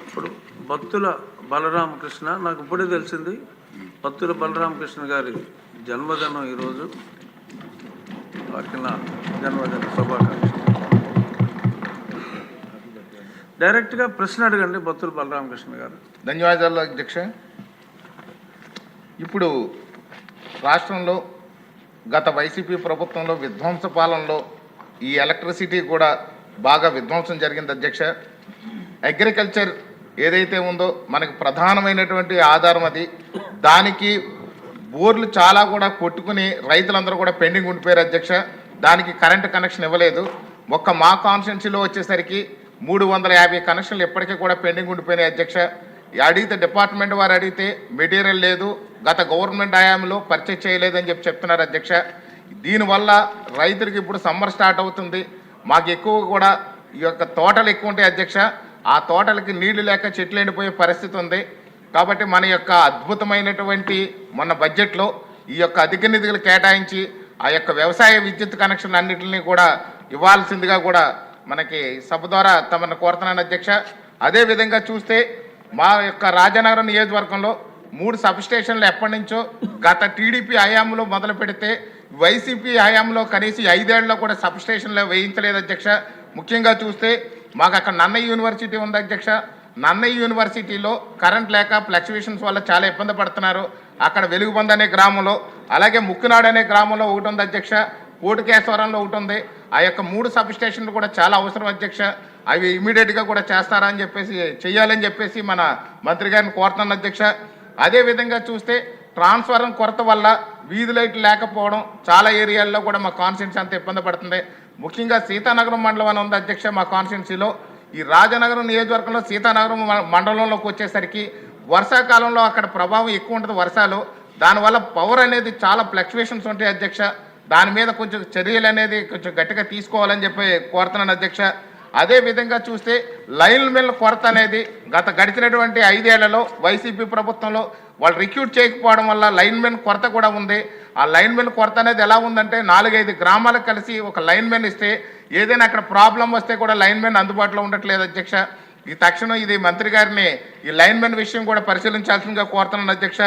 ఇప్పుడు భక్తుల బలరామకృష్ణ నాకు ఇప్పుడే తెలిసింది. భక్తుల బలరామకృష్ణ గారి జన్మదినం ఈరోజు. వారికి నా జన్మదిన శుభాకాంక్షలు. డైరెక్ట్గా ప్రశ్న అడగండి భక్తుల బలరామకృష్ణ గారు. ధన్యవాదాలు అధ్యక్ష. ఇప్పుడు రాష్ట్రంలో గత వైసీపీ ప్రభుత్వంలో విధ్వంస పాలనలో ఈ ఎలక్ట్రిసిటీ కూడా బాగా విధ్వంసం జరిగింది అధ్యక్ష. అగ్రికల్చర్ ఏదైతే ఉందో మనకు ప్రధానమైనటువంటి ఆధారం అది. దానికి బోర్లు చాలా కూడా కొట్టుకుని రైతులందరూ కూడా పెండింగ్ ఉండిపోయారు అధ్యక్ష. దానికి కరెంటు కనెక్షన్ ఇవ్వలేదు. ఒక్క మా కాన్స్టిట్యున్సీలో వచ్చేసరికి 350 కనెక్షన్లు ఇప్పటికీ కూడా పెండింగ్ ఉండిపోయినాయి అధ్యక్ష. అడిగితే డిపార్ట్మెంట్ వారు అడిగితే మెటీరియల్ లేదు, గత గవర్నమెంట్ హయాంలో పర్చేజ్ చేయలేదని చెప్తున్నారు అధ్యక్ష. దీనివల్ల రైతులకు ఇప్పుడు సమ్మర్ స్టార్ట్ అవుతుంది. మాకు ఎక్కువ కూడా ఈ యొక్క తోటలు ఎక్కువ ఉంటాయి అధ్యక్ష. ఆ తోటలకి నీళ్లు లేక చెట్లు ఎండిపోయే పరిస్థితి ఉంది. కాబట్టి మన యొక్క అద్భుతమైనటువంటి మొన్న బడ్జెట్లో ఈ యొక్క అధిక నిధులు కేటాయించి ఆ యొక్క వ్యవసాయ విద్యుత్ కనెక్షన్ అన్నింటినీ కూడా ఇవ్వాల్సిందిగా కూడా మనకి సభ ద్వారా తమను కోరుతున్నాను అధ్యక్ష. అదేవిధంగా చూస్తే మా యొక్క రాజనగరం నియోజకవర్గంలో 3 సబ్స్టేషన్లు ఎప్పటి నుంచో గత టీడీపీ హయాంలో మొదలు పెడితే వైసీపీ హయాంలో కనీసం 5 ఏళ్లలో కూడా సబ్స్టేషన్లు వేయించలేదు అధ్యక్ష. ముఖ్యంగా చూస్తే మాకు అక్కడ నన్నయ్య యూనివర్సిటీ ఉంది అధ్యక్ష. నన్నయ్య యూనివర్సిటీలో కరెంట్ లేక ఫ్లక్చువేషన్స్ వల్ల చాలా ఇబ్బంది పడుతున్నారు. అక్కడ వెలుగుబంద్ అనే గ్రామంలో, అలాగే ముక్కునాడు అనే గ్రామంలో ఒకటి ఉంది అధ్యక్ష. కోటికేశ్వరంలో ఒకటి ఉంది. ఆ యొక్క 3 సబ్స్టేషన్లు కూడా చాలా అవసరం అధ్యక్ష. అవి ఇమీడియట్గా కూడా చేస్తారని చెప్పేసి చేయాలని చెప్పేసి మన మంత్రి గారిని కోరుతున్నాను అధ్యక్ష. అదేవిధంగా చూస్తే ట్రాన్స్ఫారం కొరత వల్ల వీధి లైట్లు లేకపోవడం చాలా ఏరియాల్లో కూడా మా కాన్స్టిట్యున్సీ అంత ఇబ్బంది పడుతుంది. ముఖ్యంగా సీతానగరం మండలం అని ఉంది అధ్యక్ష. మా కాన్స్టిట్యున్సీలో ఈ రాజనగరం నియోజకవర్గంలో సీతానగరం మండలంలోకి వచ్చేసరికి వర్షాకాలంలో అక్కడ ప్రభావం ఎక్కువ ఉంటుంది వర్షాలు. దానివల్ల పవర్ అనేది చాలా ఫ్లక్చువేషన్స్ ఉంటాయి అధ్యక్ష. దాని మీద కొంచెం చర్యలు అనేది కొంచెం గట్టిగా తీసుకోవాలని చెప్పి కోరుతున్నాను అధ్యక్ష. అదేవిధంగా చూస్తే లైన్ మెన్ కొరత అనేది గడిచినటువంటి 5 ఏళ్లలో వైసీపీ ప్రభుత్వంలో వాళ్ళు రిక్రూట్ చేయకపోవడం వల్ల లైన్ మెన్ కొరత కూడా ఉంది. ఆ లైన్ మెన్ కొరత అనేది ఎలా ఉందంటే 4-5 గ్రామాలకు కలిసి ఒక లైన్ మెన్ ఇస్తే ఏదైనా అక్కడ ప్రాబ్లం వస్తే కూడా లైన్ మెన్ అందుబాటులో ఉండట్లేదు అధ్యక్ష. ఈ తక్షణం ఇది మంత్రి గారిని ఈ లైన్ మెన్ విషయం కూడా పరిశీలించాల్సిందిగా కోరుతున్నాను అధ్యక్ష.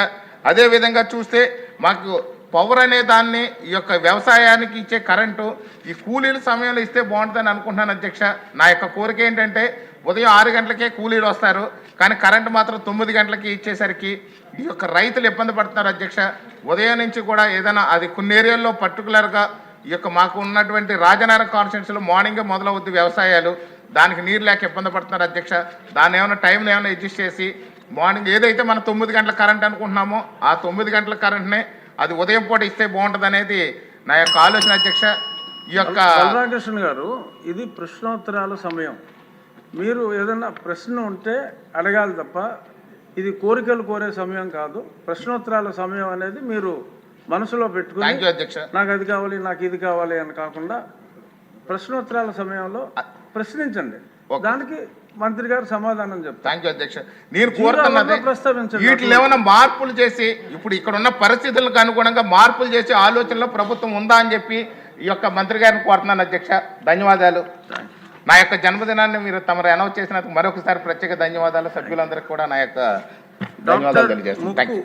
అదేవిధంగా చూస్తే మాకు పవర్ అనే దాన్ని ఈ యొక్క వ్యవసాయానికి ఇచ్చే కరెంటు ఈ కూలీల సమయంలో ఇస్తే బాగుంటుందని అనుకుంటున్నాను అధ్యక్ష. నా యొక్క కోరిక ఏంటంటే ఉదయం 6 గంటలకే కూలీలు వస్తారు, కానీ కరెంటు మాత్రం 9 గంటలకి ఇచ్చేసరికి ఈ యొక్క రైతులు ఇబ్బంది పడుతున్నారు అధ్యక్ష. ఉదయం నుంచి కూడా ఏదైనా అది కొన్ని ఏరియాల్లో పర్టికులర్గా ఈ యొక్క మాకు ఉన్నటువంటి రాజనగరం కాన్స్టిట్యున్సీలో మార్నింగే మొదలవుద్ది వ్యవసాయాలు. దానికి నీరు లేక ఇబ్బంది పడుతున్నారు అధ్యక్ష. దాన్ని ఏమైనా టైంని ఏమైనా అడ్జస్ట్ చేసి మార్నింగ్ ఏదైతే మనం 9 గంటల కరెంట్ అనుకుంటున్నామో ఆ 9 గంటల కరెంట్నే అది ఉదయం పూట ఇస్తే బాగుంటుంది అనేది నా యొక్క ఆలోచన అధ్యక్ష. ఈ యొక్క బలరామకృష్ణ గారు, ఇది ప్రశ్నోత్తరాల సమయం. మీరు ఏదైనా ప్రశ్న ఉంటే అడగాలి తప్ప ఇది కోరికలు కోరే సమయం కాదు. ప్రశ్నోత్తరాల సమయం అనేది మీరు మనసులో పెట్టుకుని అధ్యక్ష నాకు అది కావాలి నాకు ఇది కావాలి అని కాకుండా ప్రశ్నోత్తరాల సమయంలో ప్రశ్నించండి. దానికి మంత్రి గారు సమాధానం చెప్తారు. థ్యాంక్ యూ అధ్యక్ష. నేను కోరుతున్నది వీటిలో ఏమైనా మార్పులు చేసి ఇప్పుడు ఇక్కడ ఉన్న పరిస్థితులకు అనుగుణంగా మార్పులు చేసి ఆలోచనలో ప్రభుత్వం ఉందా అని చెప్పి ఈ యొక్క మంత్రి గారిని కోరుతున్నాను అధ్యక్ష. ధన్యవాదాలు. నా యొక్క జన్మదినాన్ని మీరు తమరు అనౌన్స్ చేసినందుకు మరొకసారి ప్రత్యేక ధన్యవాదాలు. సభ్యులందరికీ కూడా నా యొక్క ధన్యవాదాలు తెలియజేస్తున్నాను.